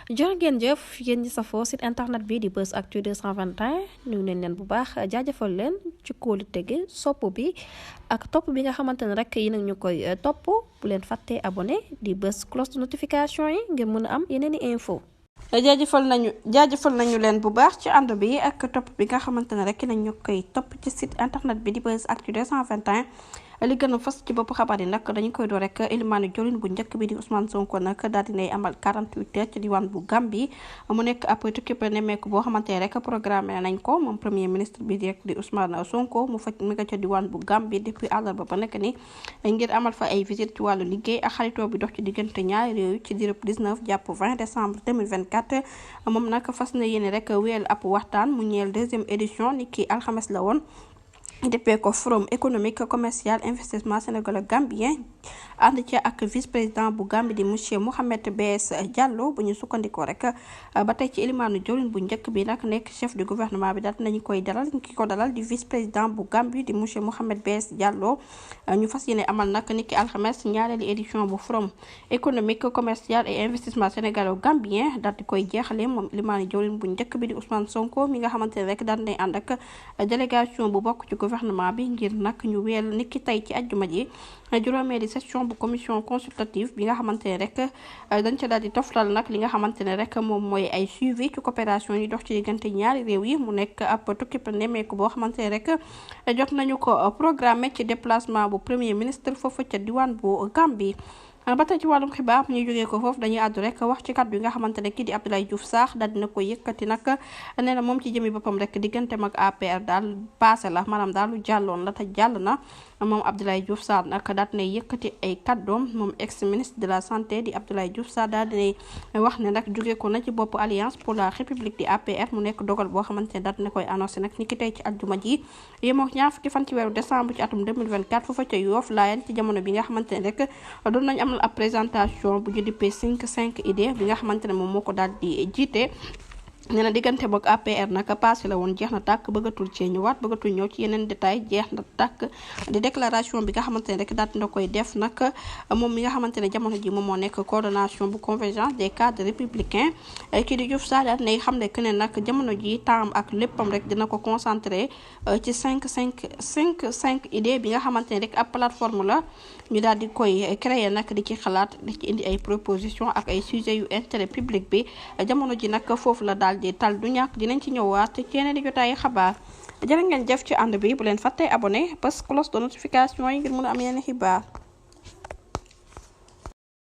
jërë ngeen jëf yéen ñi safoo site internet bi di Buzz Actu 221 nuyu nañ leen bu baax jaajëfal leen ci kóolu tege sopp bi ak topp bi nga xamante ne rek yi nag ñu koy topp bu leen fàttee abonné di bës cloche de notification yi ngir mën a am yeneen i info jaajëfal nañu leen bu baax ci ànd bi ak topp bi nga xamante ne rek nañ ñu koy topp ci site internet bi di Buzz Actu 221 li gën a fas ci bopp xabaar yi nag dañu koy door rek ilimaanu jolin bu njëkk bi di Ousmane Sonko nag daal dinay amal 48 heures ci diwaan bu Gambie mu nekk ab tukki nemmeeku boo xamante ne rek programme nañ ko moom premier ministre bi rek di Ousmane Sonko mu nga ca diwaan bu Gambie depuis àllarba ba nekk ni ngir amal fa ay visite ci wàllu liggéey ak xaritoo bi dox ci diggante ñaari réew yi ci diirub 19 jàpp 20 décembre 2024 moom nag fas na yéene rek wéyal ab waxtaan mu ñeel deuxième édition ni ki alxames la woon déppee ko forum économique commercial investissement sénégalo-gambien ànd ci ak vice président bu Gambie di monsieur Mohamed B.S Diallo bu ñu sukkandikoo rek ba tey ci ilimaanu jawlin bu njëkk bi nag nekk chef du gouvernement bi daal nañu koy dalal ki ko dalal di vice président bu Gambie di monsieur Mohamed B.S Diallo ñu fas yéene amal nag niki alxames ñaareelu édition bu forum économique commercial et investissement sénégalo-gambien daal di koy jeexale moom ilimaanu jawlin bu njëkk bi di Ousmane Sonko mi nga xamante ne rek daal nay ànd ak délégation bu bokk ci gouvernement bi ngir nag ñu weel niki tey ci àjjuma ji juróomeeli session bu commission consultative bi nga xamante ne rek dañ ca daal di toftal nag li nga xamante ne rek moom mooy ay suivi ci coopération yi dox ci diggante ñaari réew yi mu nekk ab tukki nemmeeku boo xamante ne rek jot nañu ko programmé ci déplacement bu premier ministre foofu ca diwaan bu Gambie. ba tey ci wàllum xibaar ñu jógee ko foofu dañuy àddu rek wax ci kàddu yi nga xamante ne kii di Abdoulaye Diouf Sarr daal dina ko yëkkati nag nee na moom ci jëmi boppam rek digganteem ak APR daal passé la maanaam daal lu jàlloon la te jàll na moom Abdoulaye Diouf Sarr nag daal dinay yëkkati ay kàddoom moom ex ministre de la santé di Abdoulaye Diouf Sarr daal dinay wax ne nag jógee ko na ci bopp alliance pour la république di APR mu nekk dogal boo xamante ne daal dina koy annoncé nag ni ki tey ci aljuma ji yemoo ñaar fukki fan ci weeru décembre ci atum 2024 foofa ca Yoff Laayeen ci jamono bi nga xamante ne rek doon nañ am ab présentation bu ñu dippee 5 idées bi nga xamante ne moom moo ko daal di jiite. nee na diggante boog APR nag passé la woon jeex na tàkk bëggatul cee ñëwaat bëggatul ñëw ci yeneen détail jeex na tàkk di déclaration bi nga xamante ne rek daal dina koy def nag moom mi nga xamante ne jamono ji moom moo nekk coordination bu convergence des cadres républicains kii di Diouf Sarr daal nay xam ne que ne nag jamono ji temps ak léppam rek dina ko concentré ci 5 idées bi nga xamante ne rek ab plateforme la ñu daal di koy créer nag di ci xalaat di ci indi ay proposition ak ay sujets yu intérêt public bi jamono ji nag foofu la daal di tal du ñàkk dinañ ci ñëwaat ci yeneen di jotaay xabaar jërë ngeen jëf ci ànd bi bu leen fàttee abonné parce que cloche de notification yi ngir mën a am yeneen xibaar